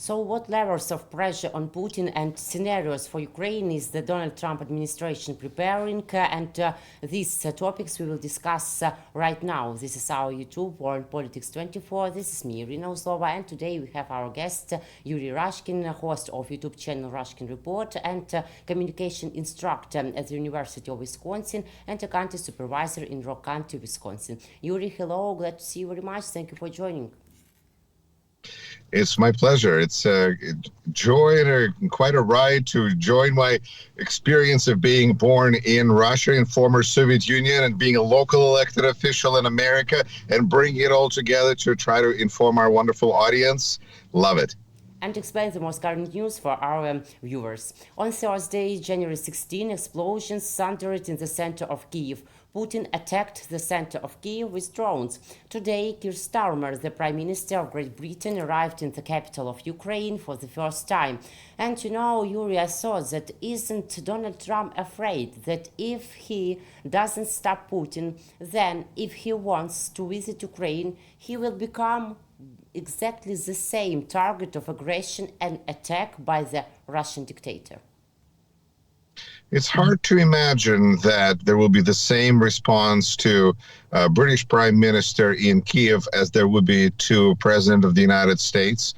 So what levels of pressure on Putin and scenarios for Ukraine is the Donald Trump administration preparing? These topics we will discuss right now. This is our YouTube, World Politics 24. This is me, Iryna Uzlova, and today we have our guest, Yuri Rashkin, host of YouTube channel Rashkin Report and communication instructor at the University of Wisconsin and a county supervisor in Rock County, Wisconsin. Yuri, hello, glad to see you very much. Thank you for joining. It's my pleasure. It's a joy and quite a ride to join my experience of being born in Russia, in former Soviet Union, and being a local elected official in America, and bring it all together to try to inform our wonderful audience. Love it. And explain the most current news for our viewers. On Thursday, January 16, explosions thundered in the center of Kyiv. Putin attacked the center of Kyiv with drones. Today, Keir Starmer, the Prime Minister of Great Britain, arrived in the capital of Ukraine for the first time. And you know, Yuri, I thought that isn't Donald Trump afraid that if he doesn't stop Putin, then if he wants to visit Ukraine, he will become exactly the same target of aggression and attack by the Russian dictator? It's hard to imagine that there will be the same response to a British Prime Minister in Kiev as there would be to President of the United States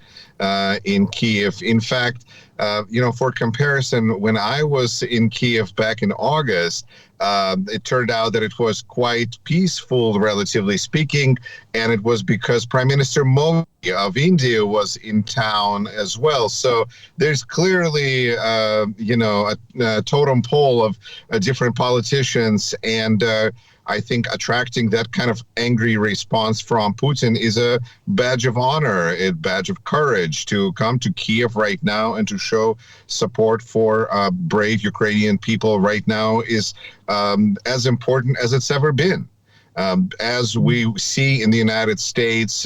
in Kiev. In fact, for comparison, when I was in Kiev back in August, it turned out that it was quite peaceful, relatively speaking, and it was because Prime Minister Modi of India was in town as well. So there's clearly, a totem pole of different politicians, and I think attracting that kind of angry response from Putin is a badge of honor, a badge of courage to come to Kiev right now and to show support for brave Ukrainian people right now is as important as it's ever been. As we see in the United States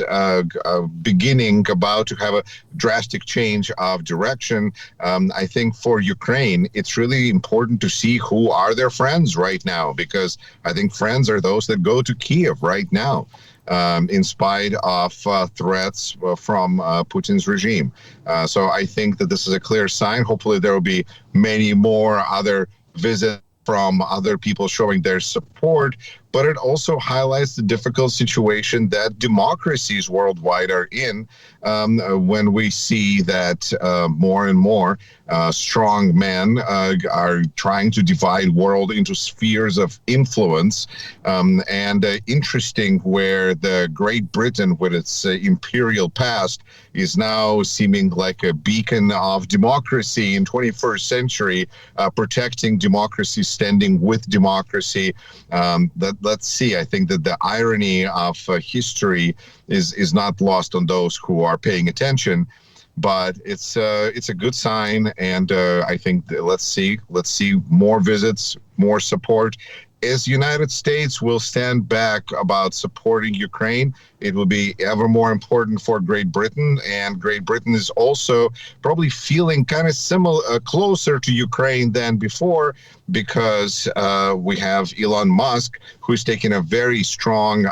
beginning about to have a drastic change of direction, I think for Ukraine, it's really important to see who are their friends right now, because I think friends are those that go to Kiev right now, in spite of threats from Putin's regime. So I think that this is a clear sign. Hopefully there will be many more other visits from other people showing their support, but it also highlights the difficult situation that democracies worldwide are in when we see that more and more strong men are trying to divide world into spheres of influence. Interesting where the Great Britain, with its imperial past, is now seeming like a beacon of democracy in 21st century, protecting democracy, standing with democracy. Let's see. I think that the irony of history is not lost on those who are paying attention, but it's a good sign, and I think that let's see more visits, more support. As United States will stand back about supporting Ukraine, it will be ever more important for Great Britain, and Great Britain is also probably feeling kind of similar, closer to Ukraine than before, because we have Elon Musk, who's taking a very strong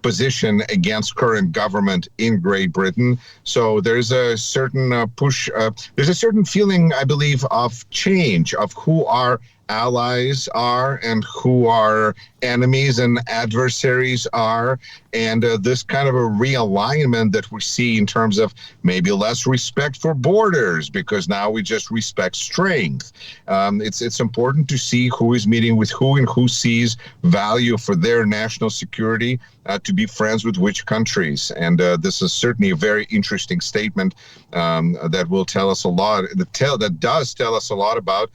position against current government in Great Britain. So there's a certain push. There's a certain feeling, I believe, of change of who our allies are and who our enemies and adversaries are, and this kind of a realignment that we see in terms of maybe less respect for borders, because now we just respect strength. It's important to see who is meeting with who and who sees value for their national security to be friends with which countries. And this is certainly a very interesting statement that will tell us a lot. That does tell us a lot about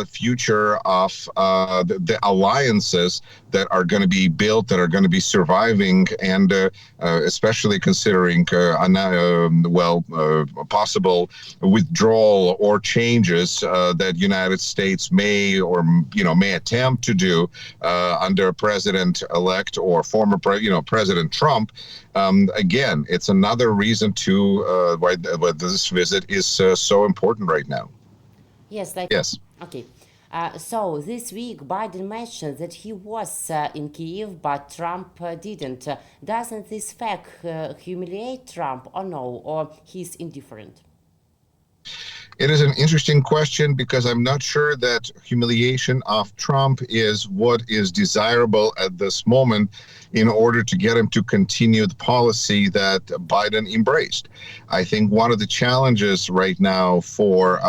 future of the alliances that are going to be built, that are going to be surviving, and especially considering possible withdrawal or changes that United States may attempt to do under President-elect or former President Trump. Again, it's another reason to why this visit is so important right now. Yes. Yes. Okay. So this week, Biden mentioned that he was in Kyiv, but Trump didn't. Doesn't this fact humiliate Trump or no, or he's indifferent? It is an interesting question because I'm not sure that humiliation of Trump is what is desirable at this moment in order to get him to continue the policy that Biden embraced. I think one of the challenges right now for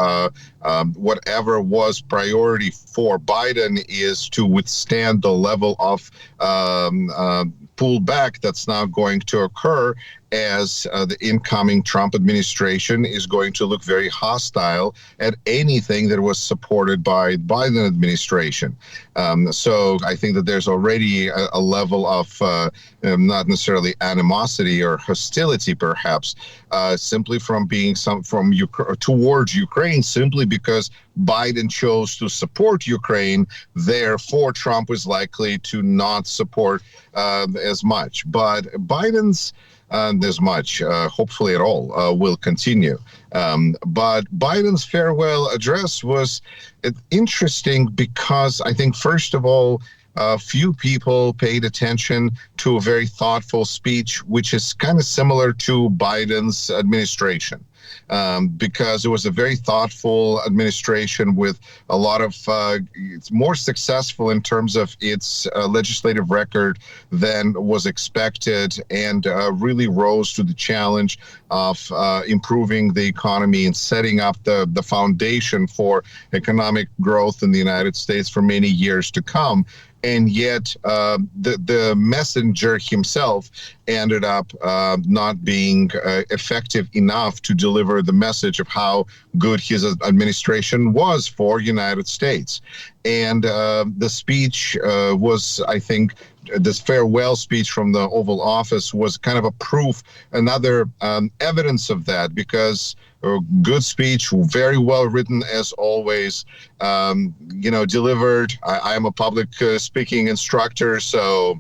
whatever was priority for Biden is to withstand the level of pullback that's now going to occur as the incoming Trump administration is going to look very hostile at anything that was supported by the Biden administration. So I think that there's already a level of not necessarily animosity or hostility, perhaps, simply from being towards Ukraine, simply because Biden chose to support Ukraine. Therefore, Trump was likely to not support as much. But Biden's as much, hopefully at all, will continue. But Biden's farewell address was interesting because I think, first of all, few people paid attention to a very thoughtful speech, which is kind of similar to Biden's administration. Because it was a very thoughtful administration with a lot of, it's more successful in terms of its legislative record than was expected, and really rose to the challenge of improving the economy and setting up the foundation for economic growth in the United States for many years to come. And yet the messenger himself ended up not being effective enough to deliver the message of how good his administration was for United States. And the speech was, I think, this farewell speech from the Oval Office was kind of a proof, another evidence of that, because a good speech, very well written as always, delivered. I am a public speaking instructor, so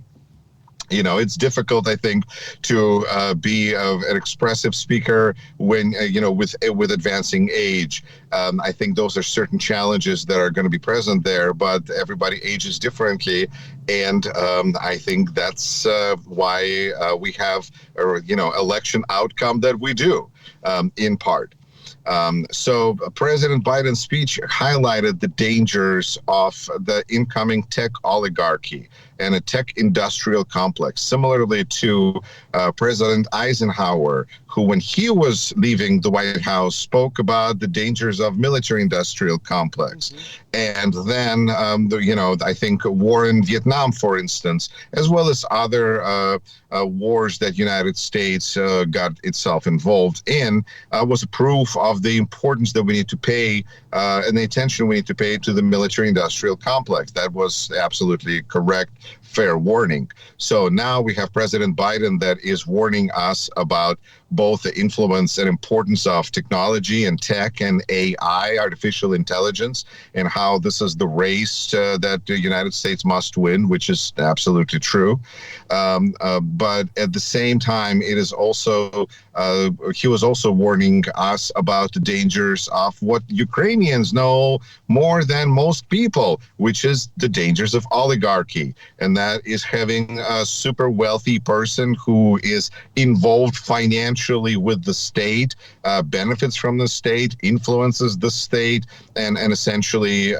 it's difficult, I think, to be an expressive speaker when, with advancing age. I think those are certain challenges that are going to be present there, but everybody ages differently. And I think that's why we have, election outcome that we do, in part. So President Biden's speech highlighted the dangers of the incoming tech oligarchy and a tech industrial complex, similarly to President Eisenhower, who, when he was leaving the White House, spoke about the dangers of military industrial complex. And then, I think war in Vietnam, for instance, as well as other wars that United States got itself involved in, was a proof of the importance that we need to pay and the attention we need to pay to the military industrial complex. That was absolutely correct, fair warning. So now we have President Biden that is warning us about both the influence and importance of technology and tech and AI, artificial intelligence, and how this is the race that the United States must win, which is absolutely true. But at the same time, it is also, he was also warning us about the dangers of what Ukrainians know more than most people, which is the dangers of oligarchy. And that is having a super wealthy person who is involved financially with the state, benefits from the state, influences the state, and essentially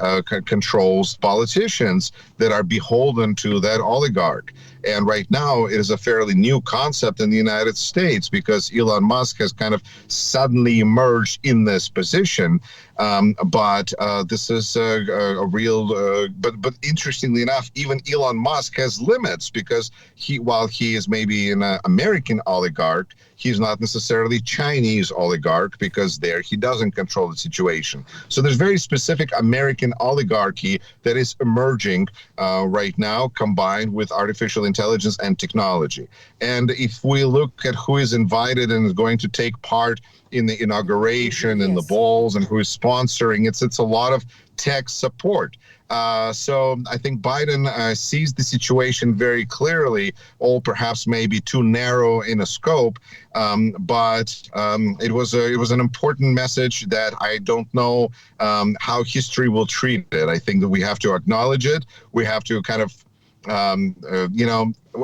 controls politicians that are beholden to that oligarch. And right now, it is a fairly new concept in the United States because Elon Musk has kind of suddenly emerged in this position. But this is a real, but interestingly enough, even Elon Musk has limits because while he is maybe an American oligarch, he's not necessarily Chinese oligarch because there he doesn't control the situation. So there's very specific American oligarchy that is emerging right now, combined with artificial intelligence and technology. And if we look at who is invited and is going to take part in the inauguration and the Yes. balls and who is sponsoring, it's a lot of tech support. So I think Biden sees the situation very clearly, all perhaps maybe too narrow in a scope, but it was an important message that I don't know how history will treat it. I think that we have to acknowledge it. We have to kind of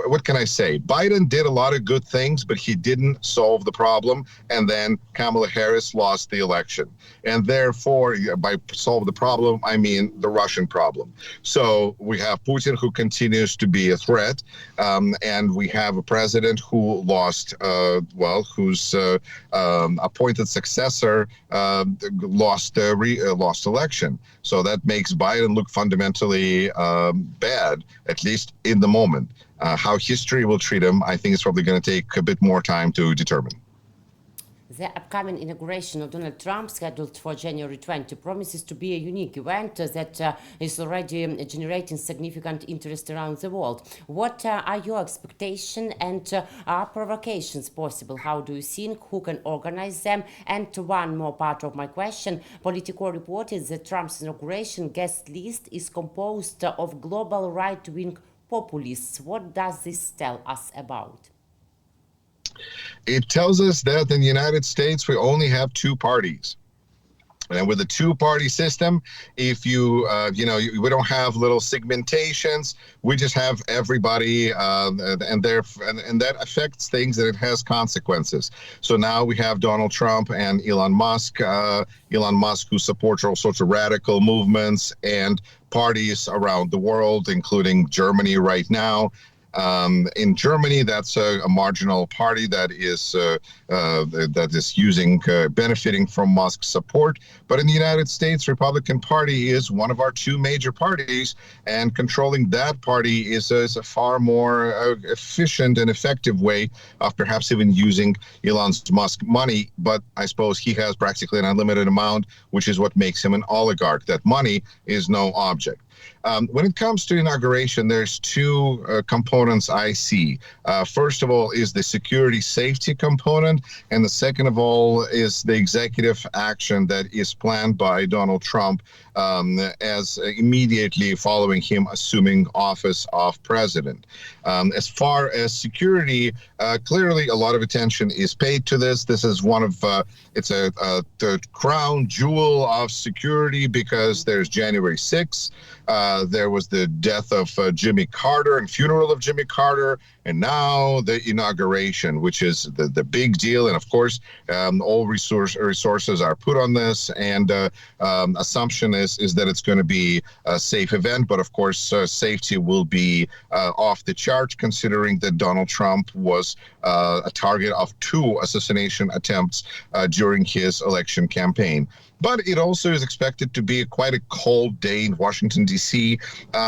what can I say? Biden did a lot of good things, but he didn't solve the problem. And then Kamala Harris lost the election. And therefore, by solve the problem, I mean the Russian problem. So we have Putin, who continues to be a threat. And we have a president who lost, whose appointed successor lost election. So that makes Biden look fundamentally bad, at least in the moment. How history will treat him, I think it's probably going to take a bit more time to determine. The upcoming inauguration of Donald Trump, scheduled for January 20, promises to be a unique event that is already generating significant interest around the world. What are your expectations, and are provocations possible? How do you think? Who can organize them? And one more part of my question. Politico reported that Trump's inauguration guest list is composed of global right-wing populists. What does this tell us about? It tells us that in the United States, we only have two parties. And with a two-party system, if we don't have little segmentations. We just have everybody, and that affects things, and it has consequences. So now we have Donald Trump and Elon Musk. Elon Musk, who supports all sorts of radical movements and parties around the world, including Germany right now. In Germany, that's a marginal party that is benefiting from Musk's support. But in the United States, Republican Party is one of our two major parties, and controlling that party is a far more efficient and effective way of perhaps even using Elon Musk money. But I suppose he has practically an unlimited amount, which is what makes him an oligarch. That money is no object. When it comes to inauguration, there's two components I see. First of all is the security safety component, and the second of all is the executive action that is planned by Donald Trump as immediately following him assuming office of president. As far as security, clearly a lot of attention is paid to this. This is one of the crown jewel of security, because there's January 6th. There was the death of Jimmy Carter and funeral of Jimmy Carter, and now the inauguration, which is the big deal. And of course, all resources are put on this, and assumption is that it's going to be a safe event. But of course, safety will be off the chart, considering that Donald Trump was a target of two assassination attempts during his election campaign. But it also is expected to be quite a cold day in Washington, D.C.,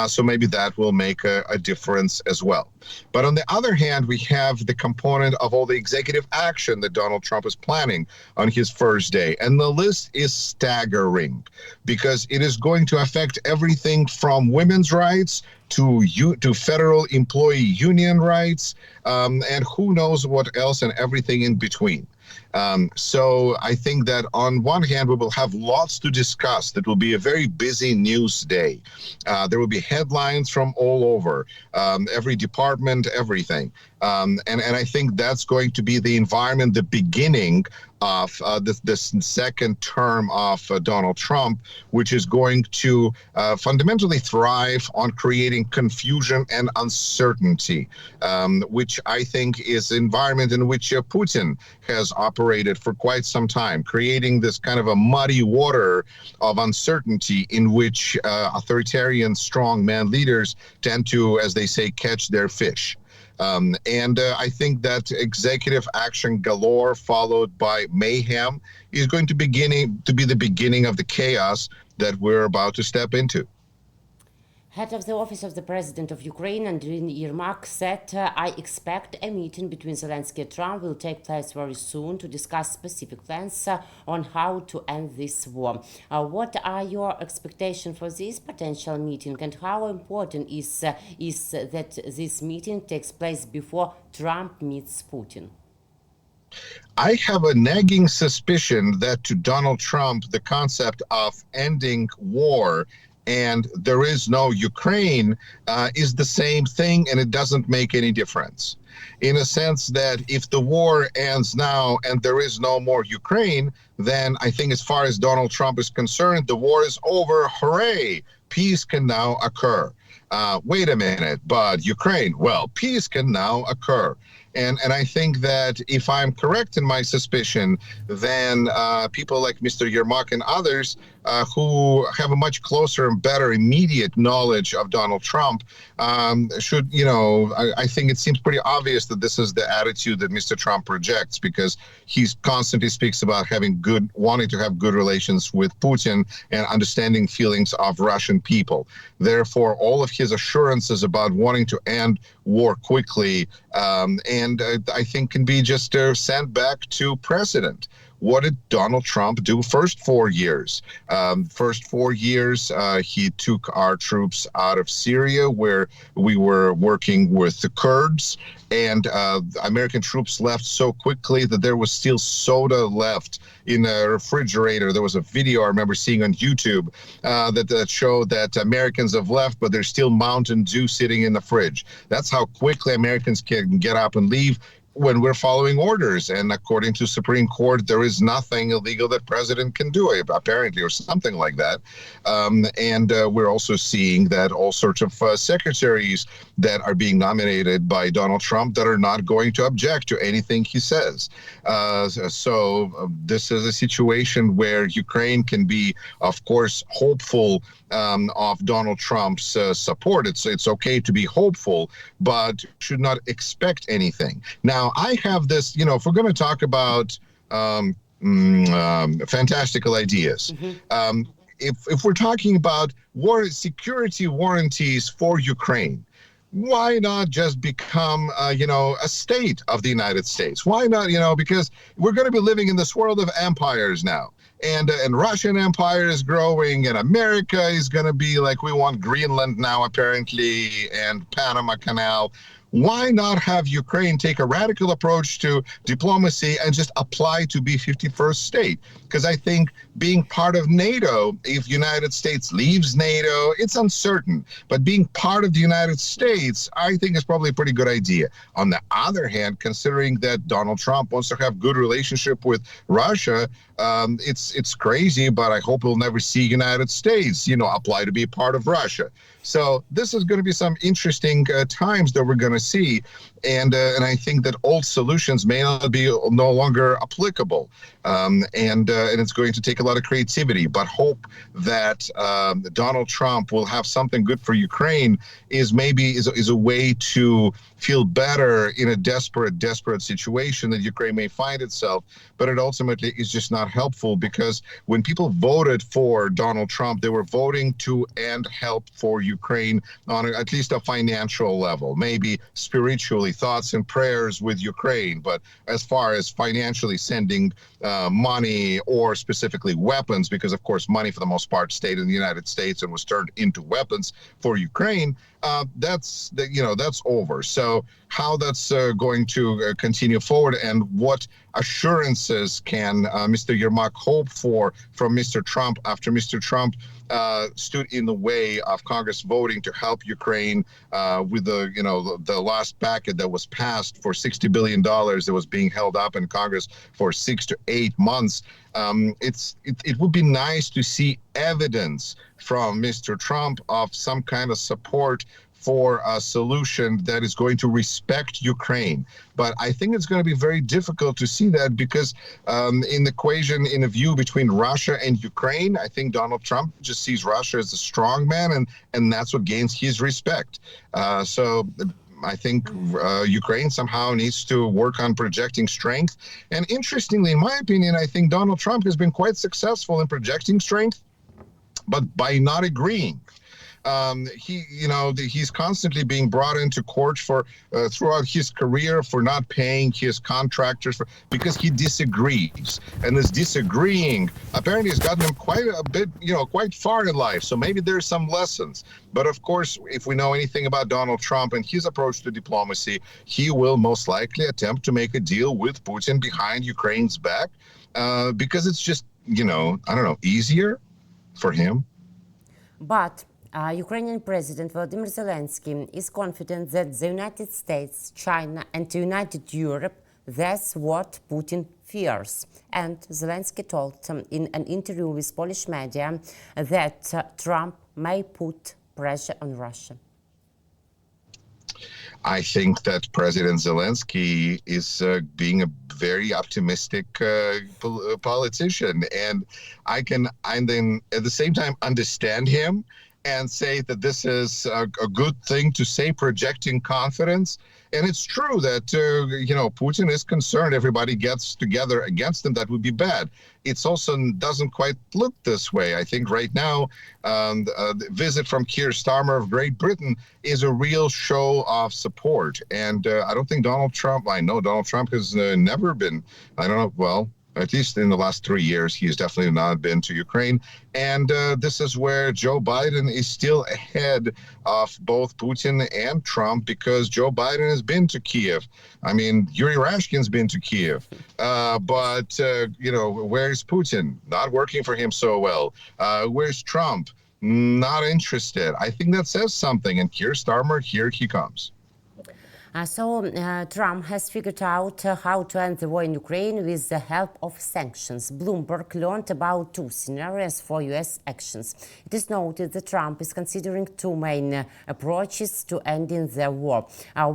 so maybe that will make a difference as well. But on the other hand, we have the component of all the executive action that Donald Trump is planning on his first day. And the list is staggering, because it is going to affect everything from women's rights to federal employee union rights, and who knows what else, and everything in between. So I think that on one hand, we will have lots to discuss. That will be a very busy news day. There will be headlines from all over, every department, everything. And I think that's going to be the environment, the beginning of this second term of Donald Trump, which is going to fundamentally thrive on creating confusion and uncertainty, which I think is the environment in which Putin has operated for quite some time, creating this kind of a muddy water of uncertainty in which authoritarian strongman leaders tend to, as they say, catch their fish. And I think that executive action galore, followed by mayhem, is going to be the beginning of the chaos that we're about to step into. Head of the Office of the President of Ukraine, Iryna Uzlova, said, I expect a meeting between Zelensky and Trump will take place very soon to discuss specific plans on how to end this war. What are your expectations for this potential meeting, and how important is that this meeting takes place before Trump meets Putin? I have a nagging suspicion that to Donald Trump, the concept of ending war and there is no Ukraine is the same thing, and it doesn't make any difference. In a sense that if the war ends now and there is no more Ukraine, then I think as far as Donald Trump is concerned, the war is over. Hooray! Peace can now occur. Wait a minute, but Ukraine, well, peace can now occur. And I think that if I'm correct in my suspicion, then people like Mr. Yermak and others who have a much closer and better immediate knowledge of Donald Trump should, I think it seems pretty obvious that this is the attitude that Mr. Trump projects, because he constantly speaks about wanting to have good relations with Putin and understanding feelings of Russian people. Therefore, all of his assurances about wanting to end war quickly and I think can be just sent back to precedent. What did Donald Trump do first 4 years? First 4 years, he took our troops out of Syria, where we were working with the Kurds, and American troops left so quickly that there was still soda left in a refrigerator. There was a video I remember seeing on YouTube that showed that Americans have left, but there's still Mountain Dew sitting in the fridge. That's how quickly Americans can get up and leave when we're following orders. And according to Supreme Court, there is nothing illegal that president can do, apparently, or something like that. And we're also seeing that all sorts of secretaries that are being nominated by Donald Trump that are not going to object to anything he says. So this is a situation where Ukraine can be, of course, hopeful of Donald Trump's support. It's okay to be hopeful, but should not expect anything. Now, I have this, if we're going to talk about fantastical ideas, if we're talking about security warranties for Ukraine, why not just become, a state of the United States? Why not, because we're going to be living in this world of empires now. And Russian empire is growing, and America is going to be like, we want Greenland now, apparently, and Panama Canal. Why not have Ukraine take a radical approach to diplomacy and just apply to be 51st state? Because I think being part of NATO, if United States leaves NATO, it's uncertain. But being part of the United States, I think is probably a pretty good idea. On the other hand, considering that Donald Trump wants to have good relationship with Russia, it's crazy, but I hope we'll never see United States, apply to be a part of Russia. So this is going to be some interesting times that we're going to see, and I think that old solutions may not be no longer applicable, and it's going to take a lot of creativity. But hope that Donald Trump will have something good for Ukraine is a way to feel better in a desperate situation that Ukraine may find itself. But it ultimately is just not helpful, because when people voted for Donald Trump, they were voting to end help for Ukraine on at least a financial level, maybe spiritually, thoughts and prayers with Ukraine. But as far as financially sending money, or specifically weapons, because of course money for the most part stayed in the United States and was turned into weapons for Ukraine, that's over. So how that's going to continue forward, and what assurances can Mr. Yermak hope for from Mr. Trump after Mr. Trump stood in the way of Congress voting to help Ukraine with the last packet that was passed for $60 billion that was being held up in Congress for 6 to 8 months. It would be nice to see evidence from Mr. Trump of some kind of support for a solution that is going to respect Ukraine. But I think it's going to be very difficult to see that, because in the equation, in a view between Russia and Ukraine, I think Donald Trump just sees Russia as a strong man, and that's what gains his respect. So I think Ukraine somehow needs to work on projecting strength. And interestingly, in my opinion, I think Donald Trump has been quite successful in projecting strength, but by not agreeing. He's constantly being brought into court for throughout his career for not paying his contractors because he disagrees, and this disagreeing apparently has gotten him quite a bit, quite far in life. So maybe there's some lessons. But of course, if we know anything about Donald Trump and his approach to diplomacy, he will most likely attempt to make a deal with Putin behind Ukraine's back because it's just, I don't know, easier for him. But Ukrainian President Volodymyr Zelensky is confident that the United States, China, and the United Europe, that's what Putin fears. And Zelensky told in an interview with Polish media that Trump may put pressure on Russia. I think that President Zelensky is being a very optimistic politician, and I then at the same time understand him and say that this is a good thing to say, projecting confidence. And it's true that, Putin is concerned everybody gets together against him. That would be bad. It's also doesn't quite look this way. I think right now, the visit from Keir Starmer of Great Britain is a real show of support. And I don't think I know Donald Trump has never been, I don't know, well, at least in the last 3 years, he's definitely not been to Ukraine. And this is where Joe Biden is still ahead of both Putin and Trump, because Joe Biden has been to Kiev. I mean, Yuri Rashkin's been to Kiev. But where's Putin? Not working for him so well. Where's Trump? Not interested. I think that says something. And Keir Starmer, here he comes. Trump has figured out how to end the war in Ukraine with the help of sanctions. Bloomberg learned about two scenarios for U.S. actions. It is noted that Trump is considering two main approaches to ending the war: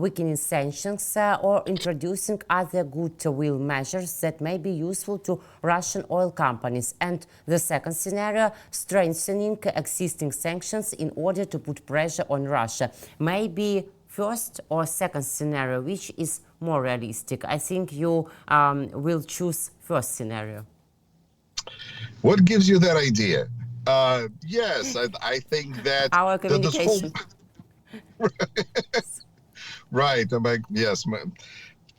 weakening sanctions or introducing other goodwill measures that may be useful to Russian oil companies. And the second scenario, strengthening existing sanctions in order to put pressure on Russia. Maybe first or second scenario, which is more realistic? I think you will choose first scenario. What gives you that idea? Yes, I think that our communication. Right. I'm like, yes.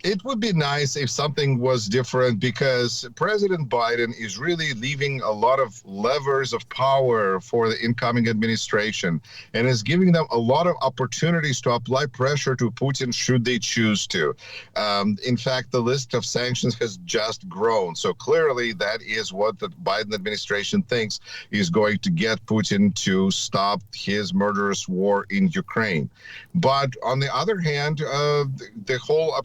It would be nice if something was different, because President Biden is really leaving a lot of levers of power for the incoming administration and is giving them a lot of opportunities to apply pressure to Putin should they choose to. In fact, the list of sanctions has just grown. So clearly that is what the Biden administration thinks is going to get Putin to stop his murderous war in Ukraine. But on the other hand, the whole,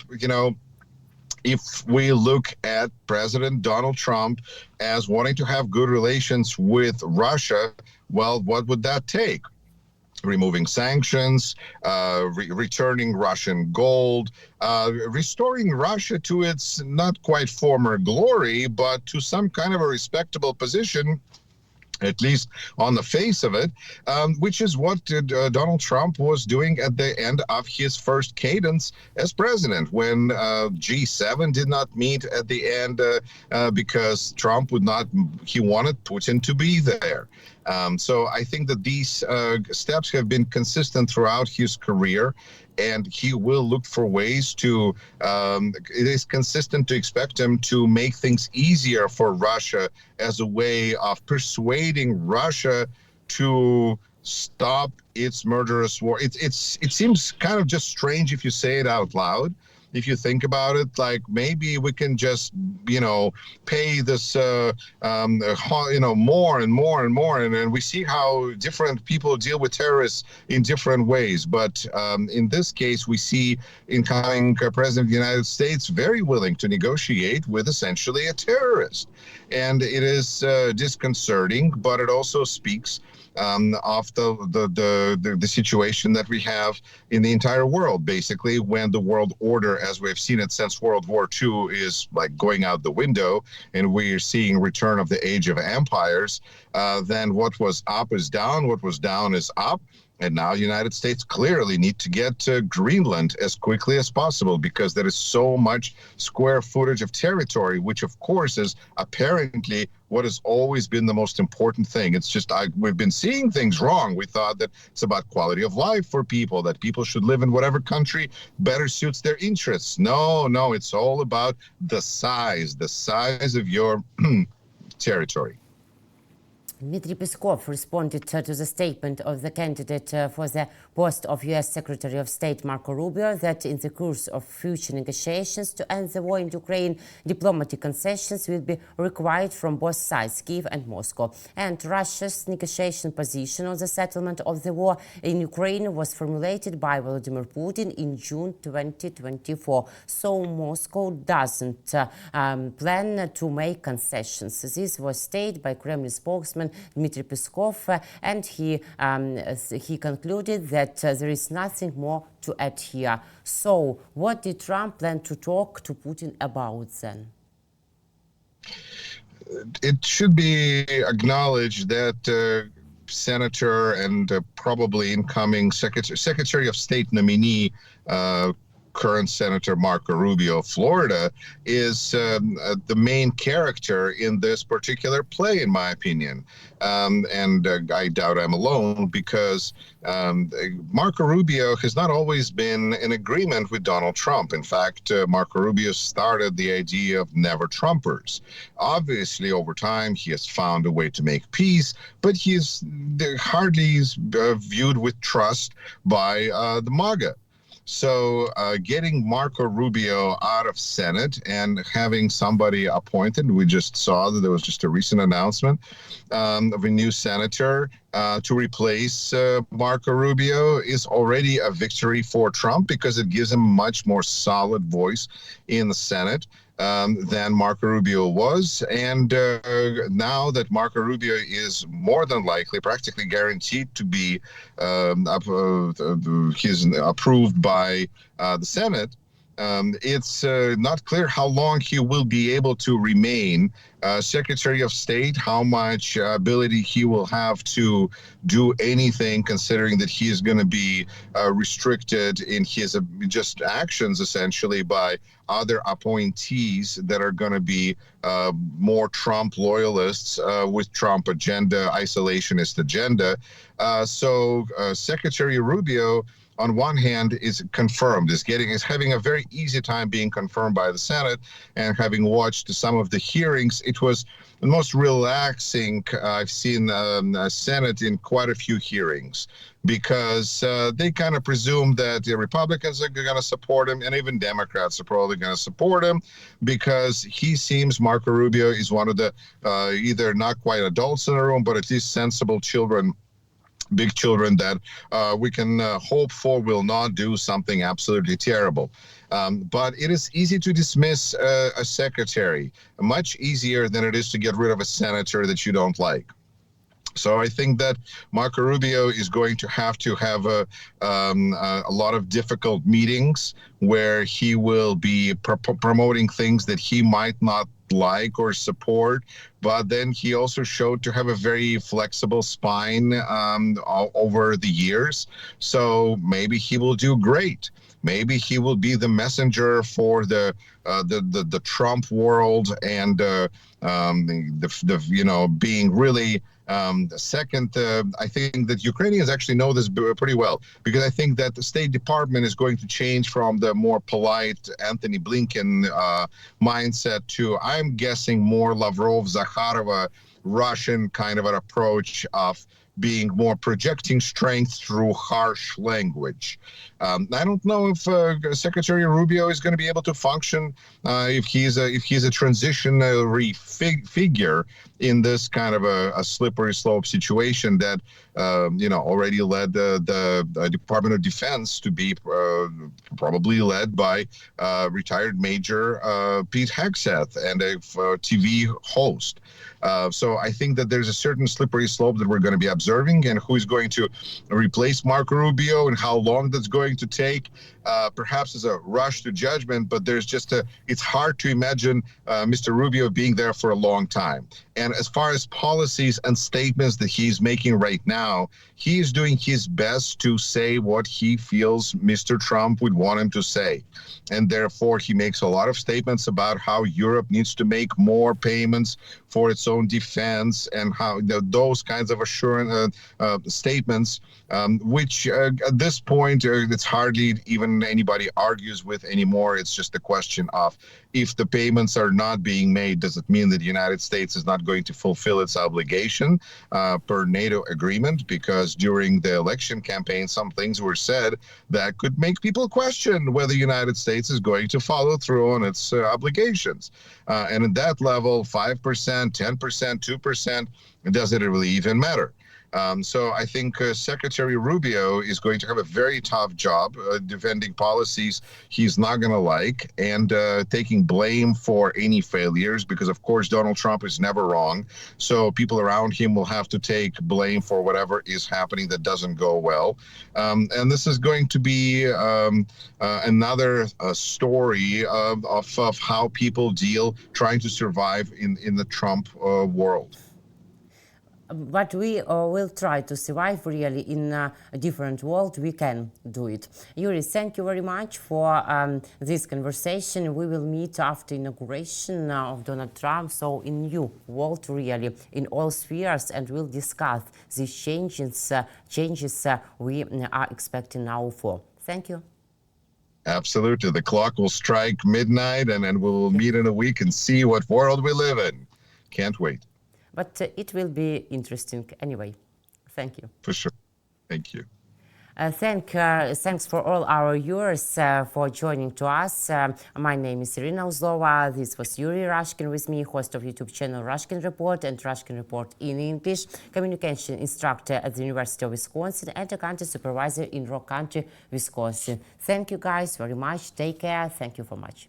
if we look at President Donald Trump as wanting to have good relations with Russia, well, what would that take? Removing sanctions, returning Russian gold, restoring Russia to its not quite former glory, but to some kind of a respectable position, at least on the face of it, which is what Donald Trump was doing at the end of his first cadence as president, when G7 did not meet at the end because Trump he wanted Putin to be there. So I think that these steps have been consistent throughout his career, and he will look for ways to, it is consistent to expect him to make things easier for Russia as a way of persuading Russia to stop its murderous war. It seems kind of just strange if you say it out loud. If you think about it, like maybe we can just, pay this, more and more and more. And we see how different people deal with terrorists in different ways. But in this case, we see incoming President of the United States very willing to negotiate with essentially a terrorist. And it is disconcerting, but it also speaks of the situation that we have in the entire world, basically, when the world order, as we've seen it since World War II, is like going out the window, and we're seeing return of the age of empires. Then what was up is down, what was down is up. And now the United States clearly need to get to Greenland as quickly as possible because there is so much square footage of territory, which of course is apparently what has always been the most important thing. It's just we've been seeing things wrong. We thought that it's about quality of life for people, that people should live in whatever country better suits their interests. No, it's all about the size of your territory. Dmitry Peskov responded to the statement of the candidate for the post of U.S. Secretary of State Marco Rubio that in the course of future negotiations to end the war in Ukraine, diplomatic concessions will be required from both sides, Kyiv and Moscow. And Russia's negotiation position on the settlement of the war in Ukraine was formulated by Vladimir Putin in June 2024. So Moscow doesn't plan to make concessions. This was stated by Kremlin spokesman Dmitry Peskov, and he concluded that there is nothing more to add here. So, what did Trump plan to talk to Putin about then? It should be acknowledged that Senator and probably incoming Secretary of State nominee, current Senator Marco Rubio of Florida, is the main character in this particular play, in my opinion. And I doubt I'm alone, because Marco Rubio has not always been in agreement with Donald Trump. In fact, Marco Rubio started the idea of never Trumpers. Obviously, over time, he has found a way to make peace, but he's hardly viewed with trust by the MAGA. So getting Marco Rubio out of Senate and having somebody appointed, we just saw that there was just a recent announcement of a new senator to replace Marco Rubio, is already a victory for Trump, because it gives him a much more solid voice in the Senate than Marco Rubio was. And now that Marco Rubio is more than likely, practically guaranteed to be he's approved by the Senate, it's not clear how long he will be able to remain Secretary of State, how much ability he will have to do anything, considering that he is going to be restricted in his just actions, essentially, by other appointees that are going to be more Trump loyalists with Trump agenda, isolationist agenda. So Secretary Rubio, on one hand, is confirmed, is having a very easy time being confirmed by the Senate. And having watched some of the hearings, it was the most relaxing I've seen a Senate in quite a few hearings, because they kind of presume that the Republicans are going to support him, and even Democrats are probably going to support him, because he seems, Marco Rubio is one of the either not quite adults in the room, but at least sensible children, big children, that we can hope for will not do something absolutely terrible. But it is easy to dismiss a secretary, much easier than it is to get rid of a senator that you don't like. So I think that Marco Rubio is going to have a lot of difficult meetings where he will be promoting things that he might not like or support, but then he also showed to have a very flexible spine over the years. So maybe he will do great. Maybe he will be the messenger for the Trump world, and being really second. I think that Ukrainians actually know this pretty well, because I think that the State Department is going to change from the more polite Anthony Blinken mindset to, I'm guessing, more Lavrov, Zakharova, Russian kind of an approach of being more projecting strength through harsh language. I don't know if Secretary Rubio is going to be able to function if he's a transitionary figure in this kind of a slippery slope situation that already led the Department of Defense to be probably led by retired Major Pete Hegseth and a TV host. So I think that there's a certain slippery slope that we're going to be observing observing, and who is going to replace Marco Rubio and how long that's going to take. Perhaps it's a rush to judgment, but it's hard to imagine Mr. Rubio being there for a long time. And as far as policies and statements that he's making right now, he's doing his best to say what he feels Mr. Trump would want him to say. And therefore, he makes a lot of statements about how Europe needs to make more payments for its own defense, and how those kinds of assurance statements, which at this point, it's hardly even anybody argues with anymore. It's just a question of, if the payments are not being made, does it mean that the United States is not going to fulfill its obligation per NATO agreement? Because during the election campaign, some things were said that could make people question whether the United States is going to follow through on its obligations. And at that level, 5%, 10%, 2%, does it really even matter? So I think Secretary Rubio is going to have a very tough job defending policies he's not going to like, and taking blame for any failures, because, of course, Donald Trump is never wrong. So people around him will have to take blame for whatever is happening that doesn't go well. And this is going to be another story of how people trying to survive in the Trump world. But we will try to survive really in a different world. We can do it. Yuri, thank you very much for this conversation. We will meet after inauguration of Donald Trump, so in new world really, in all spheres, and we'll discuss these changes we are expecting now for. Thank you. Absolutely. The clock will strike midnight, and then we'll meet in a week and see what world we live in. Can't wait. But it will be interesting anyway. Thank you. For sure. Thank you. Thanks for all our viewers for joining to us. My name is Iryna Uzlova. This was Yuri Rashkin with me, host of YouTube channel Rashkin Report and Rashkin Report in English, communication instructor at the University of Wisconsin, and a country supervisor in Rock Country, Wisconsin. Thank you guys very much. Take care. Thank you so much.